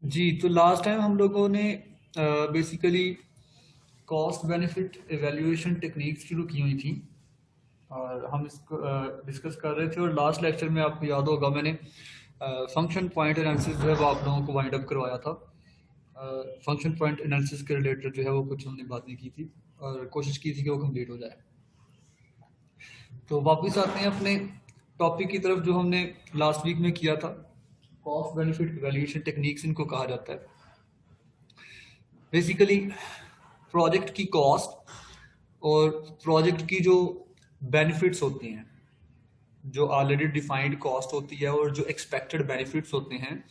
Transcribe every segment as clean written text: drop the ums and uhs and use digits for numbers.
जी, तो last time हम लोगों ने basically cost benefit evaluation techniques शुरू की हुई थी और हम इसको डिस्कस कर रहे थे। और लास्ट लेक्चर में आपको याद होगा मैंने फंक्शन पॉइंट एनालिसिस जो है वो आप लोगों को वाइंड अप करवाया था। फंक्शन पॉइंट एनालिसिस के रिलेटेड जो है वो कुछ हमने बातें की थी और कोशिश की थी कि वो कंप्लीट हो जाए। तो वापस आते हैं अपने टॉपिक की तरफ जो हमने लास्ट वीक में किया था। कॉस्ट बेनिफिट इवैल्यूएशन टेक्निक्स इनको कहा जाता है। बेसिकली प्रोजेक्ट की कॉस्ट और प्रोजेक्ट की जो बेनिफिट्स होती हैं, जो ऑलरेडी डिफाइंड कॉस्ट होती है और जो एक्सपेक्टेड बेनिफिट्स होते हैं,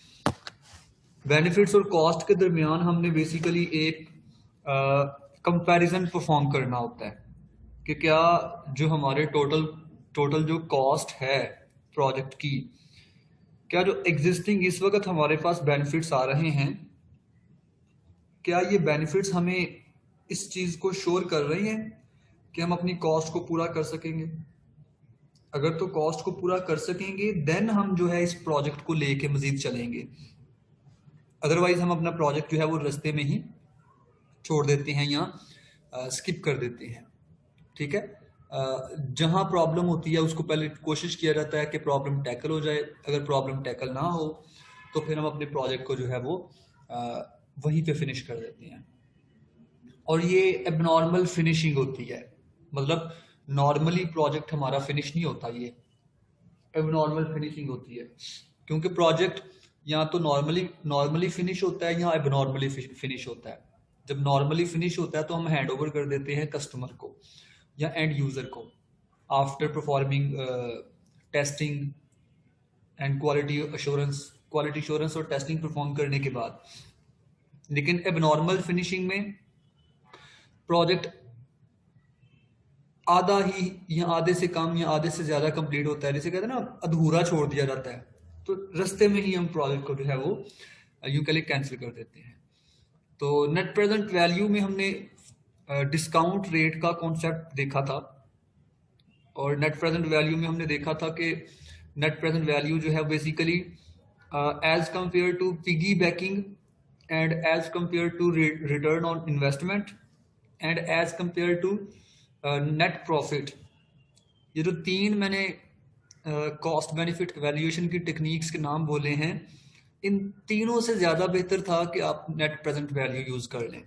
बेनिफिट्स और कॉस्ट के दरमियान हमने बेसिकली एक कंपैरिजन परफॉर्म करना होता है कि क्या जो हमारे टोटल टोटल जो कॉस्ट है प्रोजेक्ट की, क्या जो एग्जिस्टिंग इस वक्त हमारे पास बेनिफिट्स आ रहे हैं, क्या ये बेनिफिट्स हमें इस चीज़ को श्योर कर रही हैं कि हम अपनी कॉस्ट को पूरा कर सकेंगे। अगर तो कॉस्ट को पूरा कर सकेंगे देन हम जो है इस प्रोजेक्ट को लेके मजीद चलेंगे। अदरवाइज हम अपना प्रोजेक्ट जो है वो रास्ते में ही छोड़ देते हैं या स्किप कर देते हैं। ठीक है। जहां प्रॉब्लम होती है उसको पहले कोशिश किया जाता है कि प्रॉब्लम टैकल हो जाए। अगर प्रॉब्लम टैकल ना हो तो फिर हम अपने प्रोजेक्ट को जो है वो वहीं पे फिनिश कर देते हैं। और ये एबनॉर्मल फिनिशिंग होती है, मतलब नॉर्मली प्रोजेक्ट हमारा फिनिश नहीं होता, ये एबनॉर्मल फिनिशिंग होती है। क्योंकि प्रोजेक्ट या तो नॉर्मली नॉर्मली फिनिश होता है या एबनॉर्मली फिनिश होता है। जब नॉर्मली फिनिश होता है तो हम हैंड ओवर कर देते हैं कस्टमर को या एंड यूजर को after performing testing and quality assurance और टेस्टिंग परफॉर्म करने के बाद। लेकिन एबनॉर्मल फिनिशिंग में प्रोजेक्ट आधा ही या आधे से कम या आधे से ज्यादा कंप्लीट होता है, जैसे कहते हैं ना अधूरा छोड़ दिया जाता है, तो रास्ते में ही हम प्रोजेक्ट को जो है वो यूं कह कैंसिल कर देते हैं। तो नेट प्रेजेंट वैल्यू में हमने डिस्काउंट रेट का कॉन्सेप्ट देखा था। और नेट प्रेजेंट वैल्यू में हमने देखा था कि नेट प्रेजेंट वैल्यू जो है basically as compare to piggy backing and as compare to return on investment and as compare to net profit. ये जो तीन मैंने कॉस्ट बेनिफिट वैल्यूएशन की टेक्निक्स के नाम बोले हैं, इन तीनों से ज़्यादा बेहतर था कि आप नेट प्रेजेंट वैल्यू यूज़ कर लें,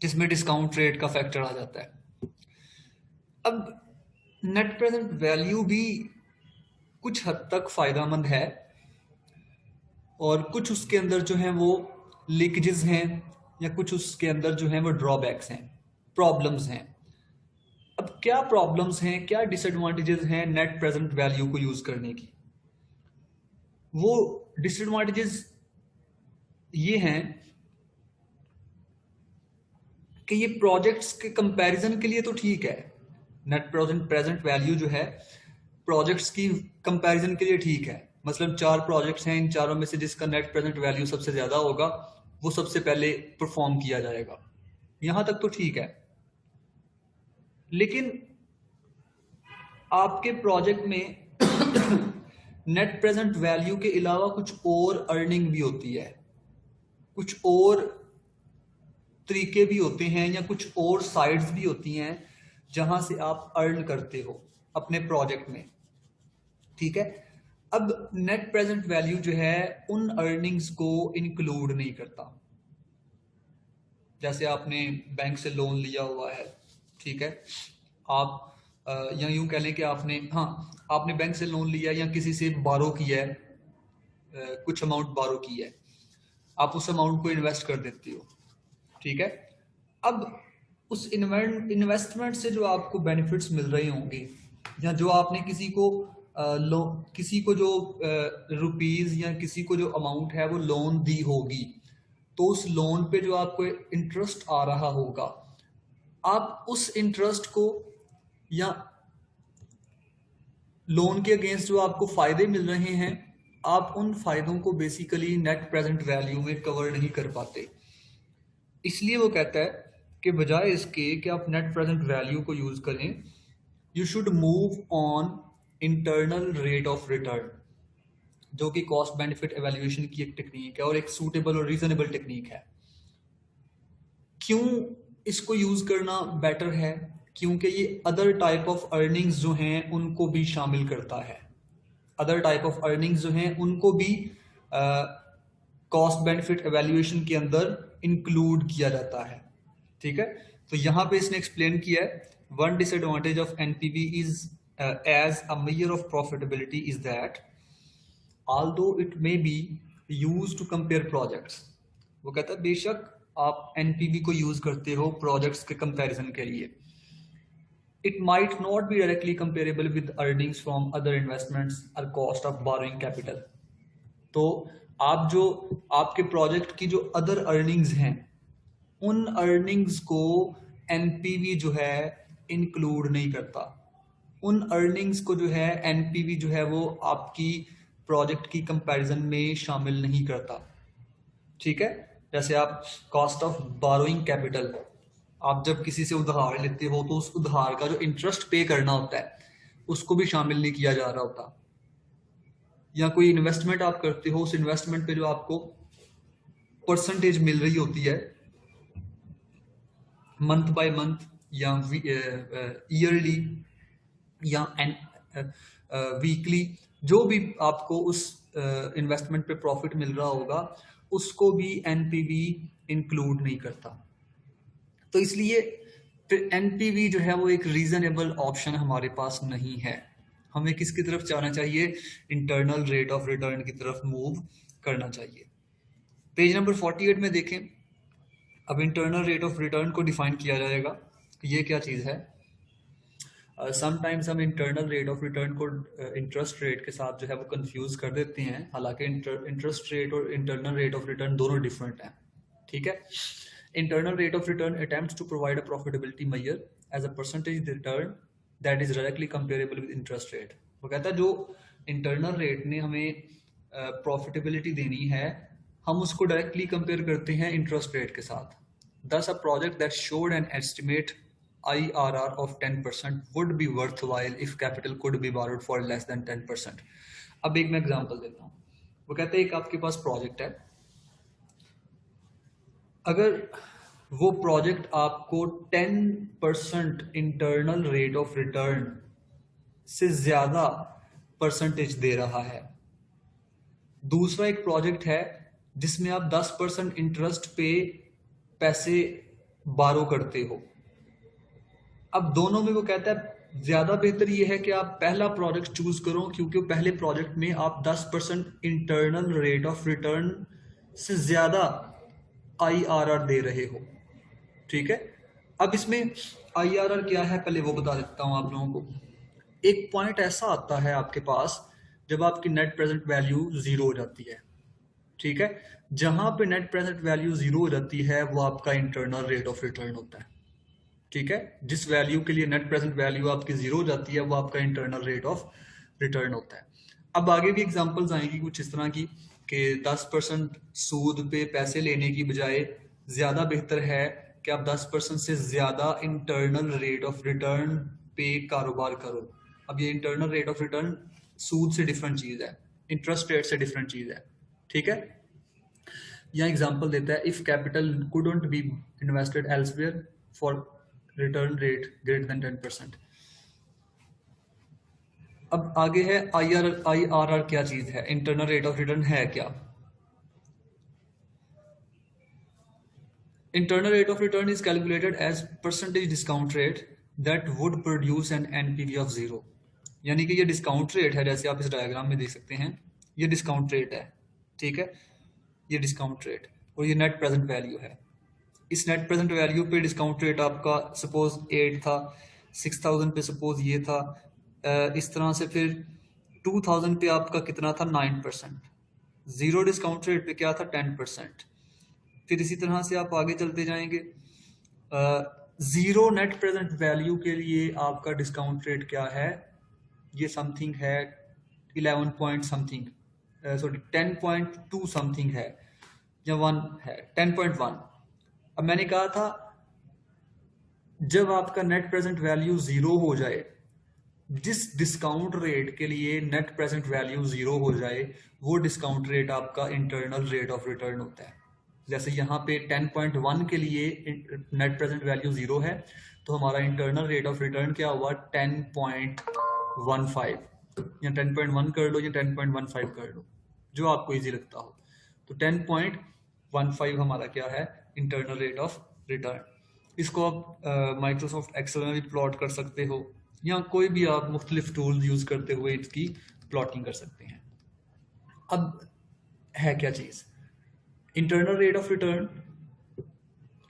जिसमें डिस्काउंट रेट का फैक्टर आ जाता है। अब नेट प्रेजेंट वैल्यू भी कुछ हद तक फ़ायदेमंद है और कुछ उसके अंदर जो है वो लीकेजेस हैं या कुछ उसके अंदर जो है वो ड्रॉबैक्स हैं, प्रॉब्लम्स हैं। अब क्या प्रॉब्लम्स हैं, क्या डिसएडवांटेजेस हैं नेट प्रेजेंट वैल्यू को यूज करने की? वो डिसएडवांटेजेस ये हैं कि ये प्रोजेक्ट्स के कंपैरिजन के लिए तो ठीक है, नेट प्रेजेंट वैल्यू जो है प्रोजेक्ट्स की कंपैरिजन के लिए ठीक है। मतलब 4 प्रोजेक्ट्स हैं, इन चारों में से जिसका नेट प्रेजेंट वैल्यू सबसे ज्यादा होगा वो सबसे पहले परफॉर्म किया जाएगा, यहां तक तो ठीक है। लेकिन आपके प्रोजेक्ट में नेट प्रेजेंट वैल्यू के अलावा कुछ और अर्निंग भी होती है, कुछ और तरीके भी होते हैं या कुछ और साइड्स भी होती हैं जहां से आप अर्न करते हो अपने प्रोजेक्ट में। ठीक है। अब नेट प्रेजेंट वैल्यू जो है उन अर्निंग्स को इंक्लूड नहीं करता। जैसे आपने बैंक से लोन लिया हुआ है, ठीक है, आप या यूं कह लें कि आपने बैंक से लोन लिया या किसी से बारो किया है, कुछ अमाउंट बारो की है, आप उस अमाउंट को इन्वेस्ट कर देते हो। ठीक है। अब उस इन्वेस्टमेंट से जो आपको बेनिफिट्स मिल रहे होंगे या जो आपने किसी को जो रुपीज या किसी को जो अमाउंट है वो लोन दी होगी, तो उस लोन पे जो आपको इंटरेस्ट आ रहा होगा, आप उस इंटरेस्ट को या लोन के अगेंस्ट जो आपको फायदे मिल रहे हैं, आप उन फायदों को बेसिकली नेट प्रेजेंट वैल्यू में कवर नहीं कर पाते। इसलिए वो कहता है कि बजाय इसके कि आप नेट प्रेजेंट वैल्यू को यूज करें, you should move on internal rate of return. जो कि कॉस्ट बेनिफिट एवेल्युएशन की एक टेक्निक है और एक सूटेबल और रीजनेबल टेक्निक है। क्यों इसको यूज करना बेटर है? क्योंकि ये अदर टाइप ऑफ अर्निंग्स जो हैं उनको भी शामिल करता है। अदर टाइप ऑफ अर्निंग्स जो हैं उनको भी कॉस्ट बेनिफिट एवेल्युएशन के अंदर इंक्लूड किया जाता है। ठीक है, तो यहां पे इसने एक्सप्लेन किया है, one disadvantage of NPV is as a measure of profitability is that although it may be used to compare projects। वो कहता है बेशक आप एनपीवी को यूज करते हो प्रोजेक्ट्स के कंपैरिजन के लिए, it might not be directly comparable with earnings from other investments or cost of borrowing capital। तो आप जो आपके प्रोजेक्ट की जो अदर अर्निंग्स हैं उन अर्निंग्स को एनपीवी जो है इंक्लूड नहीं करता। उन अर्निंग्स को जो है एनपीवी जो है वो आपकी प्रोजेक्ट की कंपैरिजन में शामिल नहीं करता। ठीक है, जैसे आप कॉस्ट ऑफ बोरोइंग कैपिटल, आप जब किसी से उधार लेते हो तो उस उधार का जो इंटरेस्ट पे करना होता है उसको भी शामिल नहीं किया जा रहा होता। या कोई इन्वेस्टमेंट आप करते हो, उस इन्वेस्टमेंट पे जो आपको परसेंटेज मिल रही होती है मंथ बाय मंथ या ईयरली या वीकली, जो भी आपको उस इन्वेस्टमेंट पे प्रॉफिट मिल रहा होगा उसको भी एनपीवी इंक्लूड नहीं करता। तो इसलिए फिर एनपीवी जो है वो एक रीजनेबल ऑप्शन हमारे पास नहीं है। हमें किसकी तरफ जाना चाहिए? इंटरनल रेट ऑफ रिटर्न की तरफ मूव करना चाहिए। पेज नंबर 48 में देखें, अब इंटरनल रेट ऑफ रिटर्न को डिफाइन किया जाएगा कि ये क्या चीज़ है। समटाइम्स हम इंटरनल रेट ऑफ रिटर्न को इंटरेस्ट रेट के साथ जो है वो कंफ्यूज कर देते हैं, हालांकि इंटरेस्ट रेट और इंटरनल रेट ऑफ रिटर्न दोनों डिफरेंट हैं। ठीक है, internal rate of return attempts to provide a profitability measure as a percentage return that is directly comparable with interest rate. वो कहता है जो इंटरनल रेट ने हमें प्रॉफिटेबिलिटी देनी है हम उसको डायरेक्टली कंपेयर करते हैं इंटरेस्ट रेट के साथ। Thus, a project that showed an estimate IRR of 10% would be worthwhile if capital could be borrowed for less than 10%। अब एक मैं एग्जांपल देता हूँ। वो कहते हैं एक आपके पास प्रोजेक्ट है, अगर वो प्रोजेक्ट आपको 10% इंटरनल रेट ऑफ रिटर्न से ज्यादा परसेंटेज दे रहा है, दूसरा एक प्रोजेक्ट है जिसमें आप 10% इंटरेस्ट पे पैसे बारो करते हो, अब दोनों में वो कहता है ज्यादा बेहतर ये है कि आप पहला प्रोजेक्ट चूज करो क्योंकि पहले प्रोजेक्ट में आप 10% इंटरनल रेट ऑफ रिटर्न से ज्यादा IRR दे रहे हो। ठीक है, अब इसमें IRR क्या है पहले वो बता देता हूं आप लोगों को। एक पॉइंट ऐसा आता है आपके पास जब आपकी नेट प्रेजेंट वैल्यू जीरो हो जाती है। ठीक है, जहां पे नेट प्रेजेंट वैल्यू जीरो हो जाती है वो आपका इंटरनल रेट ऑफ रिटर्न होता है। ठीक है, जिस वैल्यू के लिए नेट प्रेजेंट वैल्यू आपकी जीरो हो जाती है वो आपका इंटरनल रेट ऑफ रिटर्न होता है। अब आगे भी एग्जांपल्स आएंगी कुछ इस तरह की कि 10% सूद पे पैसे लेने की बजाय ज्यादा बेहतर है कि आप 10% से ज्यादा इंटरनल रेट ऑफ रिटर्न पे कारोबार करो। अब ये इंटरनल रेट ऑफ रिटर्न सूद से डिफरेंट चीज है, इंटरेस्ट रेट से डिफरेंट चीज है। ठीक है, यहाँ एग्जांपल देता है if capital couldn't be invested elsewhere for return rate greater than 10%। अब आगे है IRR क्या चीज है, इंटरनल रेट ऑफ रिटर्न है क्या। Internal rate of return is calculated as percentage discount rate that would produce an NPV of zero. यानी कि ये डिस्काउंट रेट है, जैसे आप इस डायग्राम में देख सकते हैं ये डिस्काउंट रेट है। ठीक है, ये डिस्काउंट रेट और ये नेट प्रेजेंट वैल्यू है। इस नेट प्रेजेंट वैल्यू पे डिस्काउंट रेट आपका सपोज 8 था, 6000 पे सपोज ये था, इस तरह से फिर 2000 पे आपका कितना था 9%, जीरो डिस्काउंट रेट पे क्या था 10%। फिर इसी तरह से आप आगे चलते जाएंगे, जीरो नेट प्रेजेंट वैल्यू के लिए आपका डिस्काउंट रेट क्या है, ये समथिंग है 11 पॉइंट समथिंग, सॉरी 10.2 समथिंग है या 1 है 10.1। अब मैंने कहा था जब आपका नेट प्रेजेंट वैल्यू जीरो हो जाए जिस डिस्काउंट रेट के लिए नेट प्रेजेंट वैल्यू जीरो हो जाए वो डिस्काउंट रेट आपका इंटरनल रेट ऑफ रिटर्न होता है। जैसे यहाँ पे 10.1 के लिए नेट प्रेजेंट वैल्यू जीरो है, तो हमारा इंटरनल रेट ऑफ रिटर्न क्या हुआ 10.15, या 10.1 कर लो या 10.15 कर लो, जो आपको इजी लगता हो। तो 10.15 हमारा क्या है इंटरनल रेट ऑफ रिटर्न। इसको आप माइक्रोसॉफ्ट एक्सेल में भी प्लॉट कर सकते हो, या कोई भी आप मुख्तलिफ टूल यूज करते हुए इसकी प्लॉटिंग कर सकते हैं। अब है क्या चीज internal rate of return?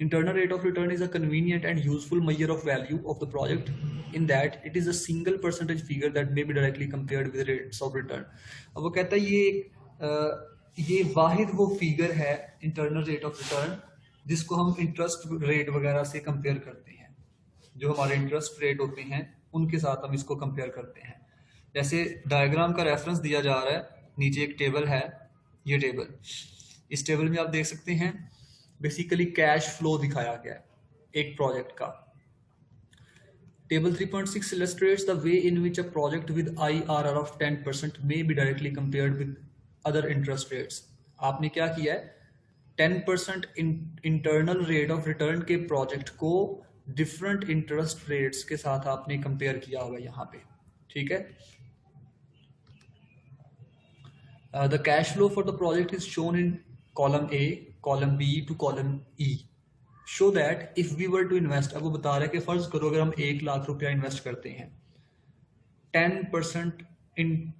Internal rate of return is a convenient and useful measure of value of the project in that it is a single percentage figure that may be directly compared with rates of return. अब वो कहता है ये वाहिद वो figure है internal rate of return जिसको हम interest rate वगैरह से कंपेयर करते हैं। जो हमारे इंटरेस्ट रेट होते हैं उनके साथ हम इसको कंपेयर करते हैं। जैसे डायग्राम का रेफरेंस दिया जा रहा है, नीचे एक टेबल है, ये टेबल, इस टेबल में आप देख सकते हैं बेसिकली कैश फ्लो दिखाया गया है एक प्रोजेक्ट का। Table 3.6 illustrates the way in which a project with IRR of 10% may be directly compared with other interest rates. आपने क्या किया है 10% इंटरनल रेट ऑफ रिटर्न के प्रोजेक्ट को डिफरेंट इंटरेस्ट रेट्स के साथ आपने कंपेयर किया हुआ यहाँ पे, ठीक है। The cash flow for the project is shown in column A, column B to column E. Show that if we were to invest, अब वो बता रहा है कि फर्ज करो अगर हम 1 लाख रुपया इन्वेस्ट करते हैं 10% इन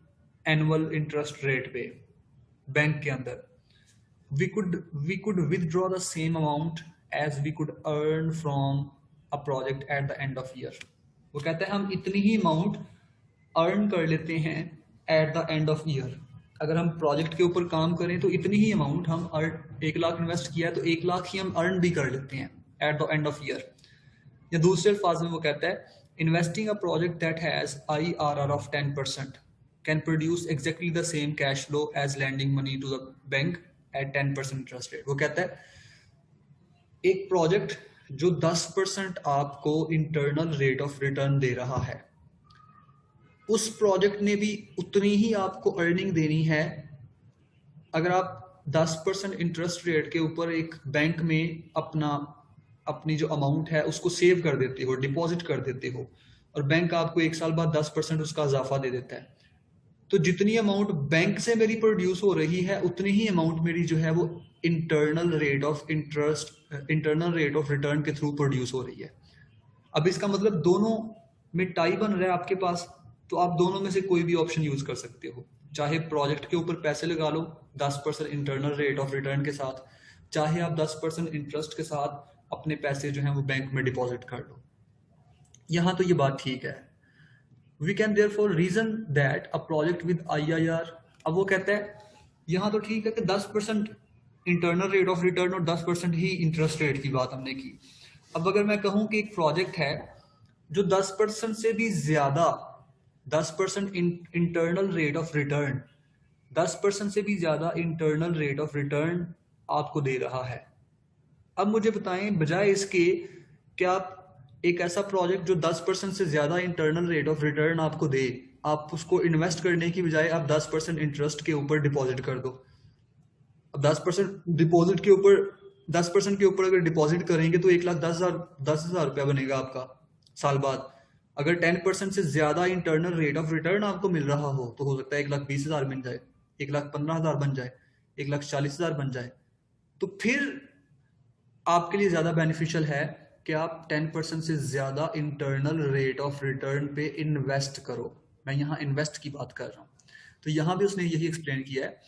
एनुअल इंटरेस्ट रेट पे बैंक के अंदर, we could withdraw the same amount as we could earn from a project at the end of year. वो कहता है हम इतनी ही अमाउंट अर्न कर लेते हैं at the end of year. अगर हम प्रोजेक्ट के ऊपर काम करें तो इतनी ही अमाउंट हम 1 लाख इन्वेस्ट किया है तो 1 लाख ही हम अर्न भी कर लेते हैं at the end of year. या दूसरे अल्फाज में वो कहता है investing a project that has IRR of 10% can produce exactly the same cash flow as lending money to the bank at 10% interest rate. वो कहता है एक प्रोजेक्ट जो 10% आपको इंटरनल रेट ऑफ रिटर्न दे रहा है उस प्रोजेक्ट ने भी उतनी ही आपको अर्निंग देनी है अगर आप 10% इंटरेस्ट रेट के ऊपर एक बैंक में अपनी जो अमाउंट है उसको सेव कर देते हो, डिपॉजिट कर देते हो, और बैंक आपको 1 साल बाद 10% उसका इजाफा दे देता है। तो जितनी अमाउंट बैंक से मेरी प्रोड्यूस हो रही है उतनी ही अमाउंट मेरी जो है वो इंटरनल रेट ऑफ रिटर्न के थ्रू प्रोड्यूस हो रही है। अब इसका मतलब दोनों में टाई बन रहा है आपके पास, तो आप दोनों में से कोई भी ऑप्शन यूज कर सकते हो। चाहे प्रोजेक्ट के ऊपर पैसे लगा लो 10% इंटरनल रेट ऑफ रिटर्न के साथ, चाहे आप 10% इंटरेस्ट के साथ अपने पैसे जो हैं वो बैंक में डिपॉजिट कर लो। यहां तो ये बात ठीक है। We can therefore reason that a project with IRR, अब वो कहता है यहां तो ठीक है कि 10% इंटरनल रेट ऑफ रिटर्न और 10% ही इंटरेस्ट रेट की बात हमने की। अब अगर मैं कहूं कि एक प्रोजेक्ट है जो 10% से भी ज्यादा 10% इंटरनल रेट ऑफ रिटर्न 10% से भी ज्यादा इंटरनल रेट ऑफ रिटर्न आपको दे रहा है। अब मुझे बताएं बजाय इसके कि आप एक ऐसा प्रोजेक्ट जो 10% से ज्यादा इंटरनल रेट ऑफ रिटर्न आपको दे, आप उसको इन्वेस्ट करने की बजाय आप 10% इंटरेस्ट के ऊपर डिपॉजिट कर दो। अब 10% डिपॉजिट के ऊपर 10% के ऊपर अगर डिपॉजिट करेंगे तो 1,10,000 रुपया बनेगा आपका साल बाद। अगर 10% से ज्यादा इंटरनल रेट ऑफ रिटर्न आपको मिल रहा हो तो हो सकता है 1,20,000 बन जाए, 1,15,000 बन जाए, 1,40,000 बन जाए। तो फिर आपके लिए ज्यादा बेनिफिशियल है कि आप 10% से ज्यादा इंटरनल रेट ऑफ रिटर्न पे इन्वेस्ट करो। मैं यहाँ इन्वेस्ट की बात कर रहा हूँ। तो यहाँ भी उसने यही एक्सप्लेन किया है,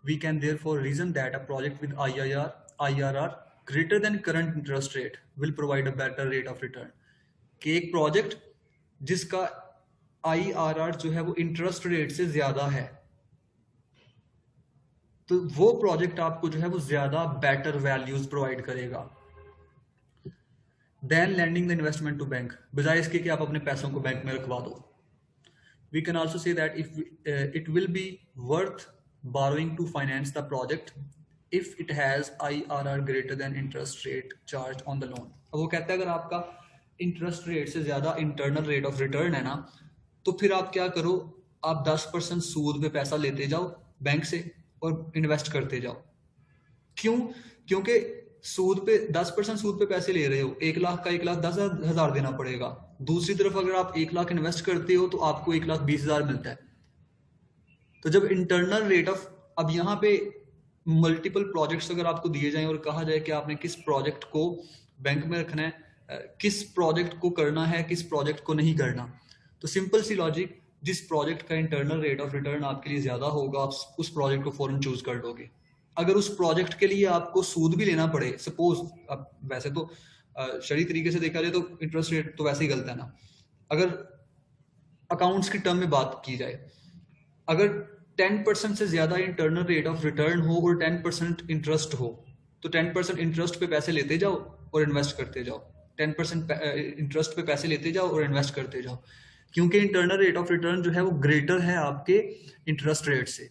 we can therefore reason that a project with IRR greater than current interest rate will provide a better rate of return. कि एक प्रोजेक्ट जिसका IRR जो है वो इंटरेस्ट रेट से ज्यादा है तो वो प्रोजेक्ट आपको जो है वो ज्यादा बेटर वैल्यूज प्रोवाइड करेगा than lending the investment to bank, बजाय इसके कि आप अपने पैसों को बैंक में रखवा दो। We can also say that if it will be worth borrowing to finance the project if it has IRR greater than interest rate charged on the loan। अब वो कहता है अगर आपका इंटरेस्ट रेट से ज्यादा इंटरनल रेट ऑफ रिटर्न है ना तो फिर आप क्या करो, आप 10% सूद पे पैसा लेते जाओ बैंक से और इन्वेस्ट करते जाओ। क्यों? क्योंकि सूद पे 10% सूद पे पैसे ले रहे हो, 1 लाख का 1,10,000 देना पड़ेगा। दूसरी तरफ अगर आप 1 लाख इन्वेस्ट करते हो तो आपको 1,20,000 मिलता है। तो जब इंटरनल रेट ऑफ, अब यहाँ पे मल्टीपल प्रोजेक्ट्स अगर आपको दिए जाएं और कहा जाए कि आपने किस प्रोजेक्ट को बैंक में रखना है, किस प्रोजेक्ट को करना है, किस प्रोजेक्ट को नहीं करना, तो सिंपल सी लॉजिक, जिस प्रोजेक्ट का इंटरनल रेट ऑफ रिटर्न आपके लिए ज्यादा होगा आप उस प्रोजेक्ट को फौरन चूज कर लोगे। अगर उस प्रोजेक्ट के लिए आपको सूद भी लेना पड़े, सपोज, अब वैसे तो शरीय तरीके से देखा जाए तो इंटरेस्ट रेट तो वैसे ही गलत है ना। अगर अकाउंट्स की टर्म में बात की जाए, अगर 10% से ज्यादा इंटरनल रेट ऑफ रिटर्न हो और 10% इंटरेस्ट हो, तो 10% इंटरेस्ट पे पैसे लेते जाओ और इन्वेस्ट करते जाओ, 10% इंटरेस्ट पे पैसे लेते जाओ और इन्वेस्ट करते जाओ, क्योंकि इंटरनल रेट ऑफ रिटर्न जो है वो ग्रेटर है आपके इंटरेस्ट रेट से।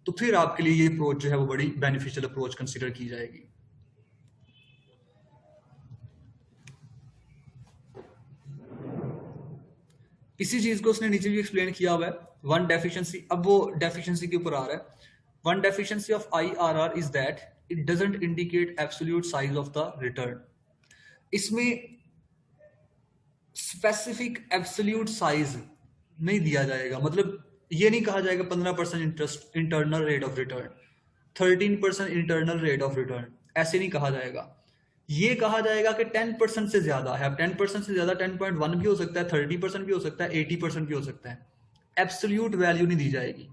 तो फिर आपके लिए ये अप्रोच जो है वो बड़ी बेनिफिशियल अप्रोच कंसीडर की जाएगी। इसी चीज को उसने नीचे भी एक्सप्लेन किया हुआ है, वन डेफिशिएंसी, अब वो डेफिशिएंसी के ऊपर आ रहा है। One deficiency of IRR is that it doesn't indicate absolute size of the return. इसमें स्पेसिफिक एब्सोल्यूट साइज नहीं दिया जाएगा, मतलब ये नहीं कहा जाएगा 15% interest internal rate of return, 13% internal rate of return, ऐसे नहीं कहा जाएगा। ये कहा जाएगा कि 10% से ज्यादा है। अब 10% से ज्यादा 10.1 भी हो सकता है, 30% भी हो सकता है, 80% भी हो सकता है। एब्सोल्यूट वैल्यू नहीं दी जाएगी।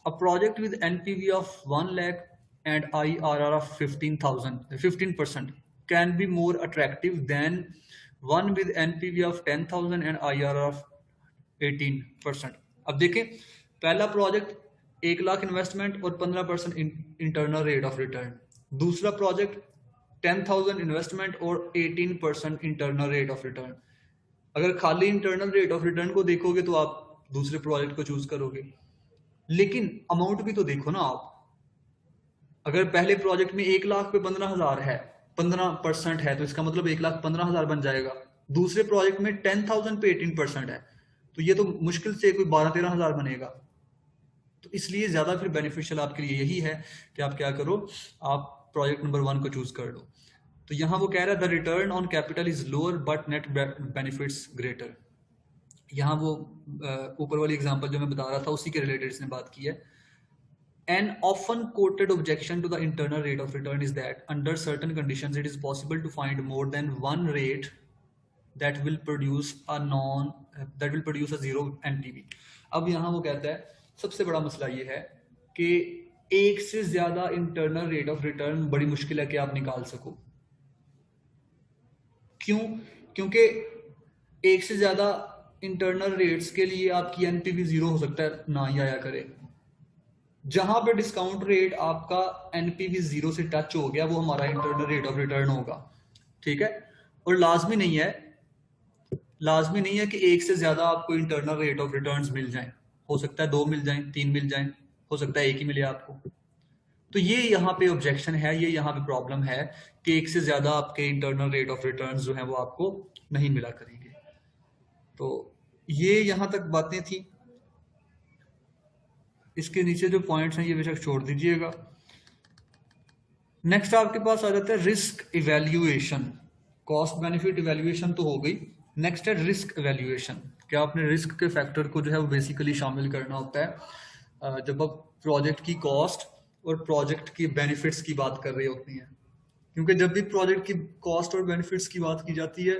A project with NPV of 1 lakh and IRR of 15% can be more attractive than one with NPV of 10,000 and IRR of 18%। अब देखें, पहला प्रोजेक्ट 1 लाख इन्वेस्टमेंट और 15% इंटरनल रेट ऑफ रिटर्न, दूसरा प्रोजेक्ट 10,000 इन्वेस्टमेंट और 18% internal rate of return. अगर खाली internal rate of return को देखोगे तो आप दूसरे प्रोजेक्ट को चूज करोगे, लेकिन अमाउंट भी तो देखो ना आप। अगर पहले प्रोजेक्ट में 1 लाख पे 15,000 है, 15% है, तो इसका मतलब 1,15,000 बन जाएगा। दूसरे प्रोजेक्ट में 10,000 पे 18% है, तो ये तो मुश्किल से कोई 12-13,000 बनेगा। तो इसलिए ज्यादा फिर बेनिफिशियल आपके लिए यही है कि आप क्या करो, आप प्रोजेक्ट नंबर 1 को चूज कर लो। तो यहां वो कह रहा है the return on capital is lower but net benefits greater. यहाँ वो ऊपर वाली एग्जांपल जो मैं बता रहा था उसी के रिलेटेड इसने बात की है। An often quoted objection to the internal rate of return is that under certain conditions it is possible to find more than one rate that will produce a zero NPV। अब यहाँ वो कहता है सबसे बड़ा मसला ये है कि एक से ज्यादा इंटरनल रेट ऑफ रिटर्न बड़ी मुश्किल है कि आप निकाल सको। क्यों? क्योंकि एक से ज्यादा इंटरनल रेट्स के लिए आपकी NPV 0 हो सकता है ना ही आया करे। जहां पे डिस्काउंट रेट आपका NPV 0 से टच हो गया वो हमारा इंटरनल रेट ऑफ रिटर्न होगा, ठीक है। और लाजमी नहीं है कि एक से ज्यादा आपको इंटरनल रेट ऑफ रिटर्न्स मिल जाएं, हो सकता है 2 मिल जाएं, 3 मिल जाएं, हो सकता है 1 ही मिले आपको। तो ये यहाँ पे ऑब्जेक्शन है, ये यहाँ पे प्रॉब्लम है कि एक से ज्यादा आपके इंटरनल रेट ऑफ रिटर्न्स जो है वो आपको नहीं मिला करेंगे। तो ये यहाँ तक बातें थी। इसके नीचे जो पॉइंट्स हैं ये बेशक छोड़ दीजिएगा। नेक्स्ट आपके पास आ जाता है risk evaluation. Cost benefit evaluation तो हो गई, नेक्स्ट है रिस्क इवैल्यूएशन। क्या आपने रिस्क के फैक्टर को जो है वो बेसिकली शामिल करना होता है जब आप प्रोजेक्ट की कॉस्ट और प्रोजेक्ट की बेनिफिट्स की बात कर रहे होते हैं। क्योंकि जब भी प्रोजेक्ट की कॉस्ट और बेनिफिट्स की बात की जाती है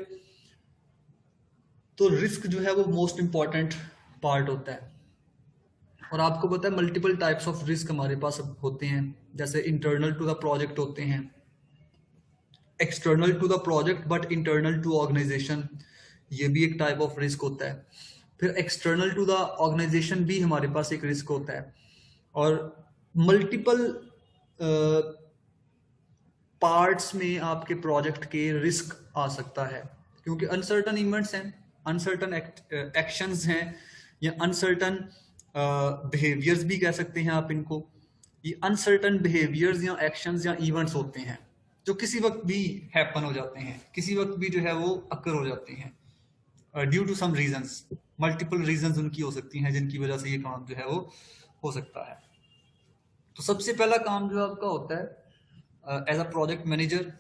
तो रिस्क जो है वो मोस्ट इंपॉर्टेंट पार्ट होता है। और आपको पता है मल्टीपल टाइप्स ऑफ रिस्क हमारे पास होते हैं, जैसे इंटरनल टू द प्रोजेक्ट होते हैं, external to the project but internal to organisation, ये भी एक टाइप ऑफ रिस्क होता है। फिर एक्सटर्नल टू द ऑर्गेनाइजेशन भी हमारे पास एक रिस्क होता है। और मल्टीपल पार्ट्स में आपके प्रोजेक्ट के रिस्क आ सकता है, क्योंकि अनसर्टन इवेंट्स हैं, अनसर्टन एक्शंस हैं, या अनसर्टन बिहेवियर्स भी कह सकते हैं आप इनको। ये अनसर्टन बिहेवियर्स या एक्शंस या इवेंट्स होते हैं जो किसी वक्त भी हैपन हो जाते हैं, किसी वक्त भी जो है वो अक्कर हो जाते हैं। Due to some reasons, multiple reasons उनकी हो सकती हैं जिनकी वजह से ये काम जो है वो हो सकता है। तो सबसे पहला काम जो आपका होता है एज अ प्रोजेक्ट मैनेजर,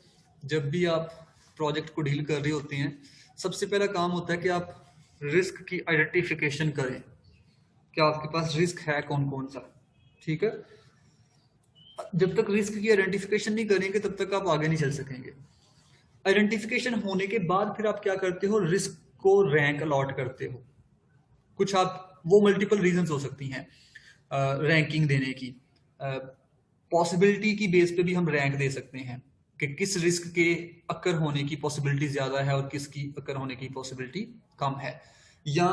जब भी आप प्रोजेक्ट को डील कर रहे होते हैं, सबसे पहला काम होता है कि आप रिस्क की आइडेंटिफिकेशन करें कि आपके पास रिस्क है कौन कौन सा। ठीक है, जब तक रिस्क की आइडेंटिफिकेशन नहीं करेंगे तब तक आप आगे नहीं चल सकेंगे। आइडेंटिफिकेशन होने के बाद फिर आप क्या करते हो, रिस्क को रैंक अलॉट करते हो। कुछ आप वो मल्टीपल रीजंस हो सकती हैं रैंकिंग देने की। पॉसिबिलिटी की बेस पे भी हम रैंक दे सकते हैं कि किस रिस्क के अकर होने की पॉसिबिलिटी ज्यादा है और किसकी अकर होने की पॉसिबिलिटी कम है। या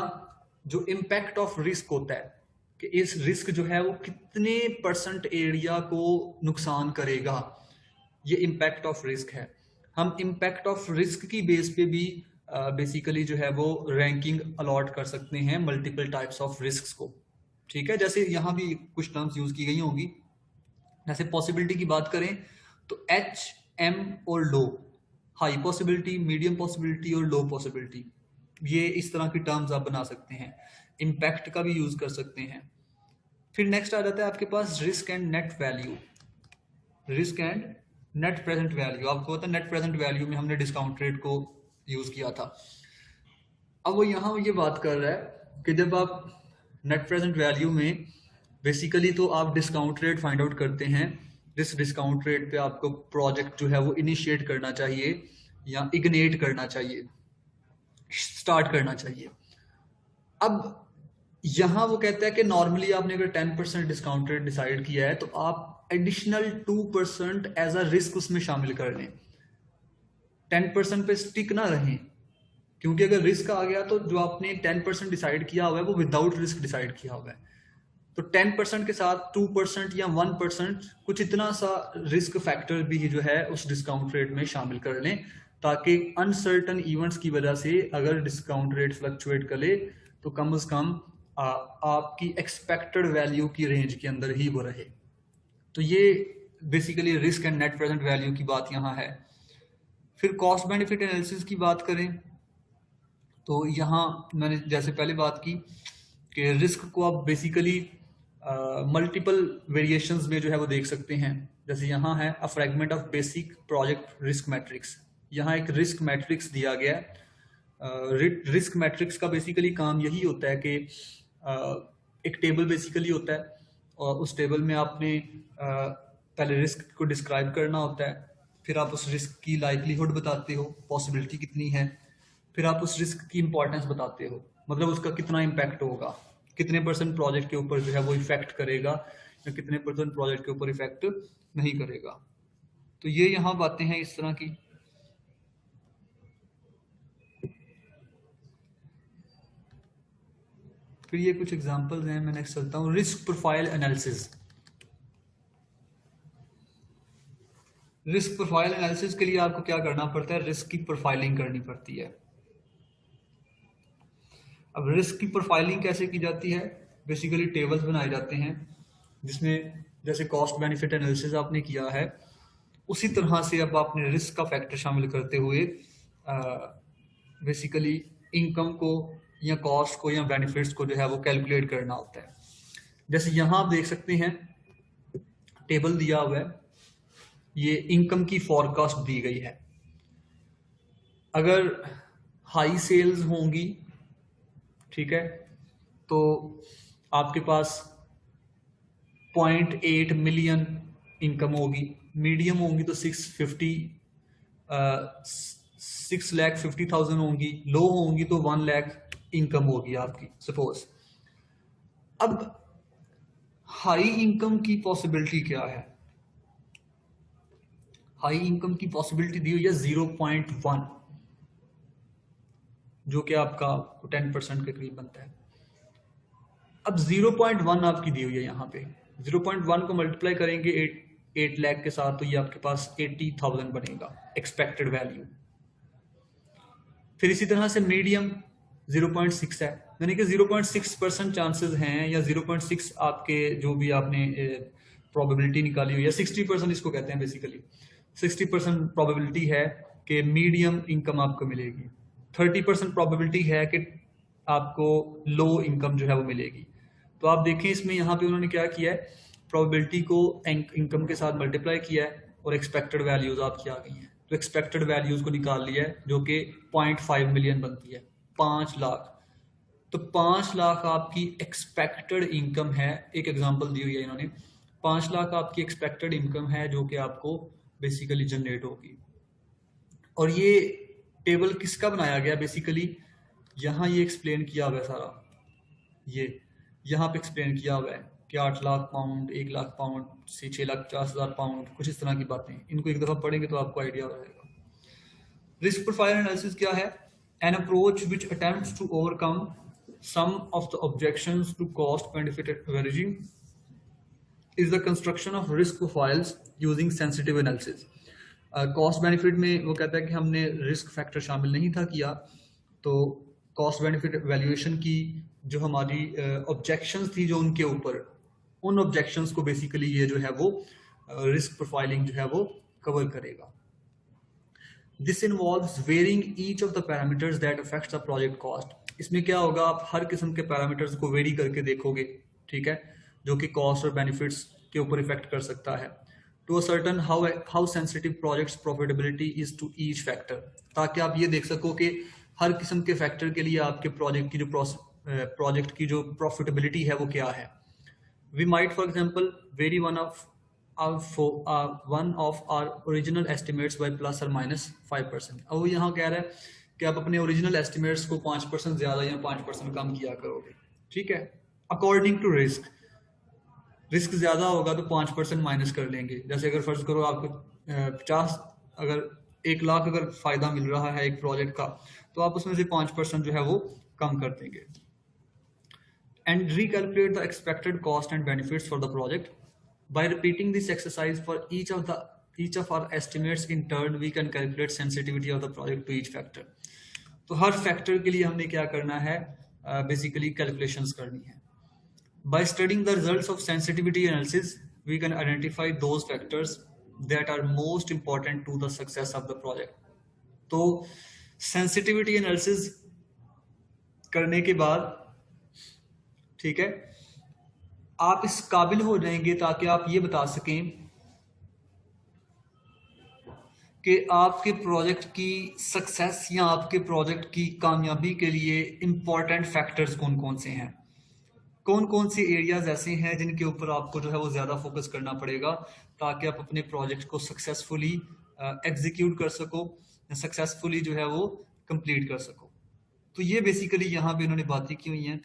जो इम्पैक्ट ऑफ रिस्क होता है कि इस रिस्क जो है वो कितने % एरिया को नुकसान करेगा, ये इम्पैक्ट ऑफ रिस्क है। हम इम्पैक्ट ऑफ रिस्क की बेस पे भी बेसिकली जो है वो रैंकिंग अलॉट कर सकते हैं मल्टीपल टाइप्स ऑफ रिस्क को। ठीक है, जैसे यहाँ भी कुछ टर्म्स यूज की गई होंगी। जैसे पॉसिबिलिटी की बात करें तो एच, एम और लो, हाई पॉसिबिलिटी, मीडियम पॉसिबिलिटी और लो पॉसिबिलिटी, ये इस तरह की टर्म्स आप बना सकते हैं। इम्पैक्ट का भी यूज कर सकते हैं। फिर नेक्स्ट आ जाता है आपके पास risk and net value. Risk and net present value, आपको पता है नेट प्रेजेंट वैल्यू में हमने डिस्काउंट रेट को यूज किया था। अब वो यहाँ ये बात कर रहा है कि जब आप नेट प्रेजेंट वैल्यू में बेसिकली तो आप डिस्काउंट रेट फाइंड आउट करते हैं, जिस डिस्काउंट रेट पे आपको प्रोजेक्ट जो है वो इनिशिएट करना चाहिए या इग्नेट करना चाहिए, स्टार्ट करना चाहिए। अब यहां वो कहता है कि नॉर्मली आपने अगर 10% डिस्काउंट रेट डिसाइड किया है तो आप एडिशनल 2% एज अ रिस्क उसमें शामिल कर लें। 10% पे स्टिक ना रहें, क्योंकि अगर रिस्क आ गया तो जो आपने 10% डिसाइड किया हुआ है वो विदाउट रिस्क डिसाइड किया हुआ है। तो 10% के साथ 2% या 1% कुछ इतना सा रिस्क फैक्टर भी जो है उस डिस्काउंट रेट में शामिल कर लें, ताकि अनसर्टन इवेंट्स की वजह से अगर डिस्काउंट रेट फ्लक्चुएट करे तो कम से कम आपकी एक्सपेक्टेड वैल्यू की रेंज के अंदर ही वो रहे। तो ये basically risk and net present value की बात यहाँ है। फिर कॉस्ट बेनिफिट एनालिसिस की बात करें तो यहाँ मैंने जैसे पहले बात की कि रिस्क को आप बेसिकली मल्टीपल वेरिएशंस में जो है वो देख सकते हैं। जैसे यहाँ है अ fragment of basic project risk matrix, यहाँ एक रिस्क मैट्रिक्स दिया गया है। रिस्क मैट्रिक्स का बेसिकली काम यही होता है कि एक टेबल बेसिकली होता है और उस टेबल में आपने पहले रिस्क को डिस्क्राइब करना होता है, फिर आप उस रिस्क की लाइवलीहुड बताते हो, पॉसिबिलिटी कितनी है, फिर आप उस रिस्क की इंपॉर्टेंस बताते हो, मतलब उसका कितना इम्पैक्ट होगा, कितने % प्रोजेक्ट के ऊपर जो है वो इफेक्ट करेगा या कितने % प्रोजेक्ट के ऊपर इफेक्ट नहीं करेगा। तो ये यहाँ बातें हैं इस तरह की। फिर ये कुछ एग्जांपल्स हैं, मैं नेक्स्ट चलता हूँ। Risk profile analysis. Risk profile analysis के लिए आपको क्या करना पड़ता है, रिस्क की प्रोफाइलिंग करनी पड़ती है। अब रिस्क की प्रोफाइलिंग कैसे की जाती है, बेसिकली टेबल्स बनाए जाते हैं जिसमें जैसे कॉस्ट बेनिफिट एनालिसिस आपने किया है उसी तरह से अब आपने रिस्क का फैक्टर शामिल करते हुए बेसिकली इनकम को या कॉस्ट को या बेनिफिट्स को जो है वो कैलकुलेट करना होता है। जैसे यहाँ आप देख सकते हैं टेबल दिया हुआ है, ये इनकम की फॉरकास्ट दी गई है। अगर हाई सेल्स होंगी, ठीक है, तो आपके पास 0.8 मिलियन इनकम होगी, मीडियम होंगी तो 6,50,000 होंगी, लो होंगी तो 1 लाख इनकम होगी आपकी सपोज। अब हाई इनकम की पॉसिबिलिटी क्या है, हाई इनकम की पॉसिबिलिटी दी हुई है 0.1, जो कि आपका 10% के करीब बनता है। अब 0.1 आपकी दी हुई है, यहाँ पे 0.1 को मल्टीप्लाई करेंगे 8 लाख के साथ तो ये आपके पास 80,000 बनेगा एक्सपेक्टेड वैल्यू। फिर इसी तरह से मीडियम 0.6 है, यानी कि 0.6% चांसेस हैं, या 0.6 आपके जो भी आपने प्रोबेबिलिटी निकाली हुई है, 60% इसको कहते हैं बेसिकली, 60% प्रोबेबिलिटी है कि मीडियम इनकम आपको मिलेगी। 30% प्रोबेबिलिटी है कि आपको लो इनकम जो है वो मिलेगी। तो आप देखें इसमें यहाँ पे उन्होंने क्या किया है, प्रोबेबिलिटी को इनकम के साथ मल्टीप्लाई किया है और एक्सपेक्टेड वैल्यूज आपकी आ गई हैं। तो एक्सपेक्टेड वैल्यूज को निकाल लिया है जो कि 0.5 मिलियन बनती है, 5 लाख। तो 5 लाख आपकी एक्सपेक्टेड इनकम है, एक एग्जांपल दी हुई है इन्होंने, 5 लाख आपकी एक्सपेक्टेड इनकम है जो कि आपको बेसिकली जनरेट होगी। और ये टेबल किसका बनाया गया, बेसिकली यहाँ ये एक्सप्लेन किया हुआ है सारा, ये यहाँ पे एक्सप्लेन किया हुआ है कि 8 लाख पाउंड, 1 लाख पाउंड से 6,50,000 पाउंड, कुछ इस तरह की बातें। इनको एक दफा पढ़ेंगे तो आपको आइडिया हो जाएगा। रिस्क प्रोफाइल एनालिसिस क्या है? An approach which attempts to overcome some of the objections to cost benefit averaging is the construction of risk profiles using sensitive analysis. Cost benefit में वो कहता है कि हमने रिस्क फैक्टर शामिल नहीं था किया, तो कॉस्ट बेनिफिट वैल्यूएशन की जो हमारी ऑब्जेक्शंस थी जो उनके ऊपर, उन ऑब्जेक्शंस को बेसिकली ये जो है वो रिस्क प्रोफाइलिंग जो है वो कवर करेगा। This involves varying each of the parameters that affects the project cost. इसमें क्या होगा, आप हर किस्म के पैरामीटर्स को वेरी करके देखोगे, ठीक है, जो कि कॉस्ट और बेनिफिट्स के ऊपर इफेक्ट कर सकता है। To ascertain how sensitive project's profitability is to each factor, ताकि आप ये देख सको कि हर किस्म के फैक्टर के लिए आपके प्रोजेक्ट की जो प्रॉफिटेबिलिटी है वो क्या है। We might, for example, vary one of our original estimates by plus or minus 5%। अब वो यहाँ कह रहा है कि आप अपने ओरिजिनल एस्टिमेट्स को 5% ज्यादा या 5% कम किया करोगे, ठीक है, अकॉर्डिंग टू रिस्क। रिस्क ज्यादा होगा तो 5% माइनस कर लेंगे। जैसे अगर फर्ज करो आपको 50, अगर 1 लाख अगर फायदा मिल रहा है एक प्रोजेक्ट का, तो आप उसमें से 5% जो है वो कम कर देंगे। And recalculate the expected cost and benefits for the project. By repeating this exercise for each of our estimates in turn, we can calculate sensitivity of the project to each factor. तो हर factor के लिए हमने क्या करना है, basically calculations करनी है। By studying the results of sensitivity analysis, we can identify those factors that are most important to the success of the project. तो sensitivity analysis करने के बाद, ठीक है, आप इस काबिल हो जाएंगे ताकि आप ये बता सकें कि आपके प्रोजेक्ट की सक्सेस या आपके प्रोजेक्ट की कामयाबी के लिए इंपॉर्टेंट फैक्टर्स कौन कौन से हैं, कौन कौन से एरियाज ऐसे हैं जिनके ऊपर आपको जो है वो ज्यादा फोकस करना पड़ेगा ताकि आप अपने प्रोजेक्ट को सक्सेसफुली एग्जीक्यूट कर सको, सक्सेसफुली जो है वो कंप्लीट कर सको। तो ये बेसिकली यहाँ पे इन्होंने बातें की हुई हैं।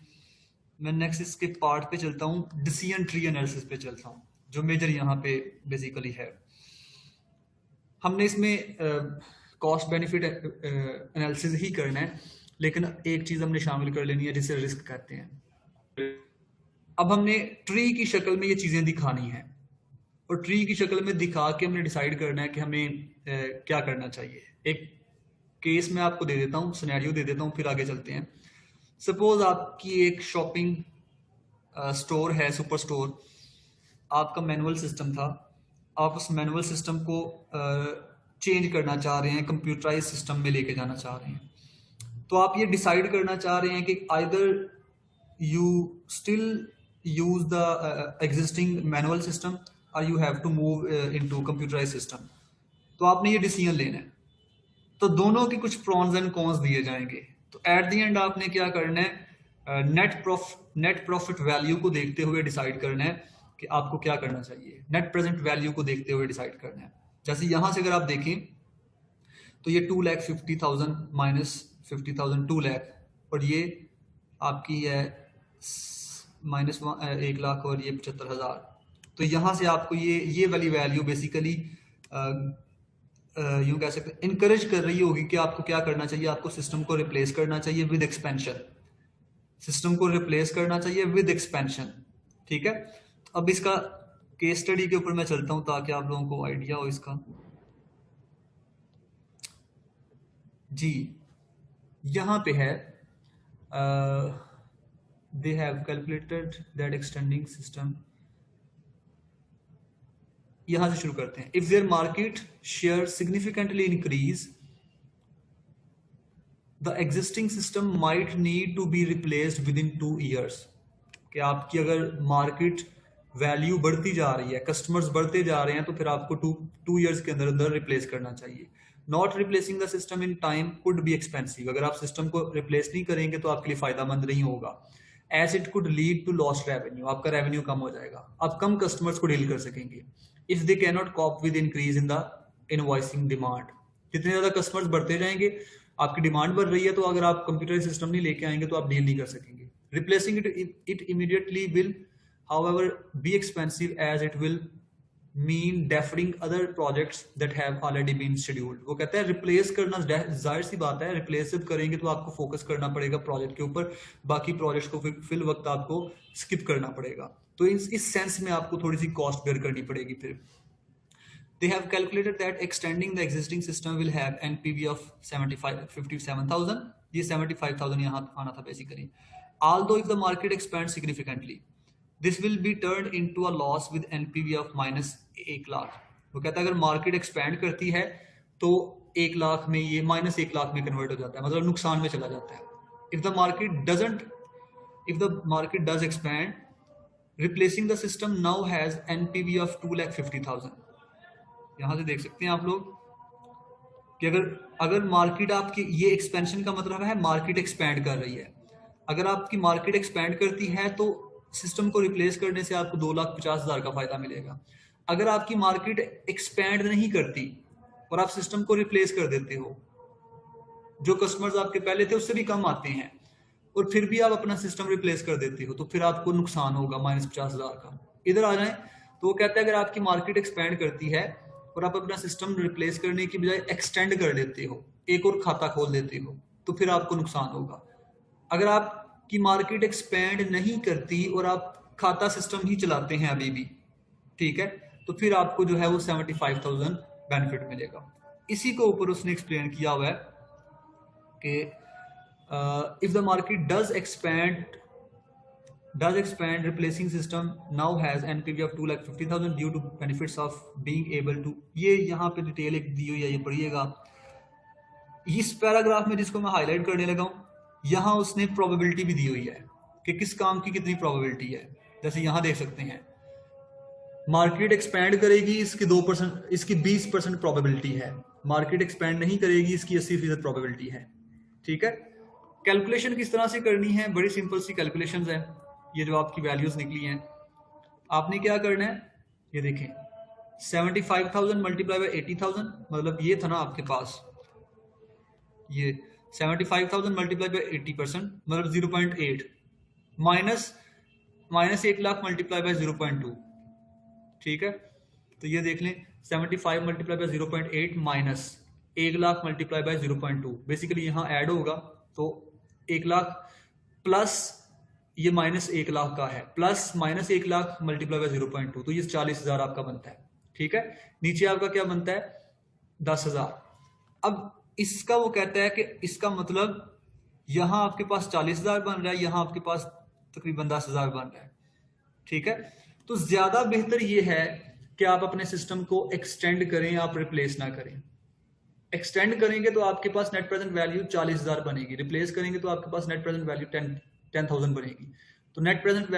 मैं नेक्स्ट इसके पार्ट पे चलता हूँ, डिसीजन ट्री एनालिसिस पे चलता हूँ, जो मेजर यहाँ पे बेसिकली है। हमने इसमें कॉस्ट बेनिफिट एनालिसिस ही करना है, लेकिन एक चीज हमने शामिल कर लेनी है जिसे रिस्क कहते हैं। अब हमने ट्री की शक्ल में ये चीजें दिखानी है, और ट्री की शक्ल में दिखा के हमने डिसाइड करना है कि हमें क्या करना चाहिए। एक केस मैं आपको दे देता हूँ, सिनेरियो दे देता हूँ, फिर आगे चलते हैं। सपोज आपकी एक शॉपिंग स्टोर है, सुपर स्टोर। आपका मैनुअल सिस्टम था, आप उस मैनुअल सिस्टम को चेंज करना चाह रहे हैं, कंप्यूटराइज सिस्टम में लेके जाना चाह रहे हैं। तो आप ये डिसाइड करना चाह रहे हैं कि either you still use the existing manual system और you have to move into computerize system. तो आपने ये डिसीजन लेना है। तो दोनों के कुछ प्रॉन्स एंड कॉन्स दिए जाएंगे। तो एट द एंड आपने क्या करना है, नेट प्रॉफिट वैल्यू को देखते हुए डिसाइड करना है कि आपको क्या करना चाहिए। नेट प्रेजेंट वैल्यू को देखते हुए डिसाइड करना है। जैसे यहां से अगर आप देखें तो ये 2,50,000 माइनस 50,000 2 लाख, और ये आपकी है माइनस 1 लाख और ये 75,000। तो यहां से आपको ये वाली वैल्यू बेसिकली यूं कह सकते हैं इनकरेज कर रही होगी कि आपको क्या करना चाहिए, आपको सिस्टम को रिप्लेस करना चाहिए विद एक्सपेंशन। सिस्टम को रिप्लेस करना चाहिए विद एक्सपेंशन, ठीक है। तो अब इसका केस स्टडी के ऊपर मैं चलता हूं ताकि आप लोगों को आइडिया हो इसका। जी यहां पे है they have calculated that extending system. यहां से शुरू करते हैं। If their market share significantly increase the existing system might need to be replaced within 2 years. कि आपकी अगर मार्केट वैल्यू बढ़ती जा रही है, कस्टमर्स बढ़ते जा रहे हैं, तो फिर आपको टू ईयर्स के अंदर अंदर रिप्लेस करना चाहिए। Not replacing the system in time could be expensive. अगर आप सिस्टम को रिप्लेस नहीं करेंगे तो आपके लिए फायदेमंद नहीं होगा। As it could lead to lost revenue, आपका रेवेन्यू कम हो जाएगा, आप कम कस्टमर्स को डील कर सकेंगे। If they can not cope with increase in the invoicing demand, जितने ज्यादा कस्टमर्स बढ़ते जाएंगे, आपकी डिमांड बढ़ रही है, तो अगर आप कंप्यूटर सिस्टम नहीं लेके आएंगे तो आप डील नहीं कर सकेंगे। Replacing it immediately will, however, be expensive as it will mean deferring other projects that have already been scheduled। वो कहता है रिप्लेस करना जाहिर सी बात है, रिप्लेस जब करेंगे तो आपको फोकस करना पड़ेगा प्रोजेक्ट के ऊपर, बाकी प्रोजेक्ट्स को फिल वक्त आपको स्किप करना पड़ेगा। तो इस सेंस में आपको थोड़ी सी कॉस्ट बेयर करनी पड़ेगी। फिर they have calculated that extending the existing system will have NPV of 57,000। ये 75,000 यहाँ आना था basically. Although if the market expands significantly, this will be turned into a loss with NPV of minus 1 lakh. वो कहता है अगर मार्केट एक्सपैंड करती है तो 1 लाख में ये माइनस 1 लाख में कन्वर्ट हो जाता है, मतलब नुकसान में चला जाता है। if the market does expand, replacing the system now has NPV of 2,50,000। यहां से देख सकते हैं आप लोग कि अगर मार्केट आपकी, ये एक्सपेंशन का मतलब है मार्केट एक्सपैंड कर रही है। अगर आपकी मार्केट एक्सपैंड करती है तो सिस्टम को रिप्लेस करने से आपको 2,50,000 का फायदा मिलेगा। अगर आपकी मार्केट एक्सपैंड नहीं करती और आप सिस्टम को रिप्लेस कर देते हो, जो कस्टमर्स आपके पहले थे उससे भी कम आते हैं, और फिर भी आप अपना सिस्टम रिप्लेस कर देते हो, तो फिर आपको नुकसान होगा -50,000 का। इधर आ जाए तो वो कहता है अगर आपकी मार्केट एक्सपैंड करती है और आप अपना सिस्टम रिप्लेस करने की बजाय एक्सटेंड कर लेते हो, एक और खाता खोल देते हो, तो फिर आपको नुकसान होगा। अगर आपकी मार्केट एक्सपैंड नहीं करती और आप खाता सिस्टम ही चलाते हैं अभी भी, ठीक है, तो फिर आपको जो है वो 75,000 बेनिफिट मिलेगा। इसी को ऊपर उसने एक्सप्लेन किया हुआ है कि if the market does expand, replacing system now has NPV of 2,50,000 due to benefits of being able to। ये यहाँ पे डिटेल एक दी हुई है, ये पढ़िएगा। इस पैराग्राफ में जिसको मैं हाईलाइट करने लगा हूँ, यहाँ उसने प्रोबेबिलिटी भी दी हुई है कि किस काम की कितनी प्रोबेबिलिटी है। जैसे यहाँ देख सकते हैं मार्केट एक्सपैंड करेगी, इसकी 2%, इसकी 20% प्रोबेबिलिटी है। मार्केट एक्सपैंड नहीं करेगी, इसकी 80% प्रोबेबिलिटी है। ठीक है, कैलकुलेशन किस तरह से करनी है, बड़ी सिंपल सी कैलकुलेशंस है। ये जो आपकी वैल्यूज निकली हैं, आपने क्या करना है, ये देखें 75,000 मल्टीप्लाई बाय 80,000, मतलब ये था ना आपके पास, ये 75,000 मल्टीप्लाई बाय 80% मतलब 0.8 माइनस 1 लाख मल्टीप्लाई बाय 0.2। ठीक है, तो ये देख लें 75 multiply by 0.8 minus 1 lakh multiply by 0.2, basically यहाँ ऐड होगा तो 1 लाख प्लस ये -1 लाख का है, प्लस -1 लाख मल्टीप्लाई बाय 0.2, तो ये 40,000 आपका बनता है। ठीक है, नीचे आपका क्या बनता है 10,000। अब इसका वो कहता है कि इसका मतलब यहां आपके पास 40,000 बन रहा है, यहां आपके पास तकरीबन 10,000 बन रहा है। ठीक है, तो ज्यादा बेहतर ये है कि आप अपने सिस्टम को एक्सटेंड करें, आप रिप्लेस ना करें। एक्सटेंड करेंगे तो आपके पास नेट प्रेजेंट वैल्यू 40,000 बनेगी, रिप्लेस करेंगे तो आपके पास नेट प्रेजेंट वैल्यू 10,000 बनेगी। तो नेट प्रेजेंट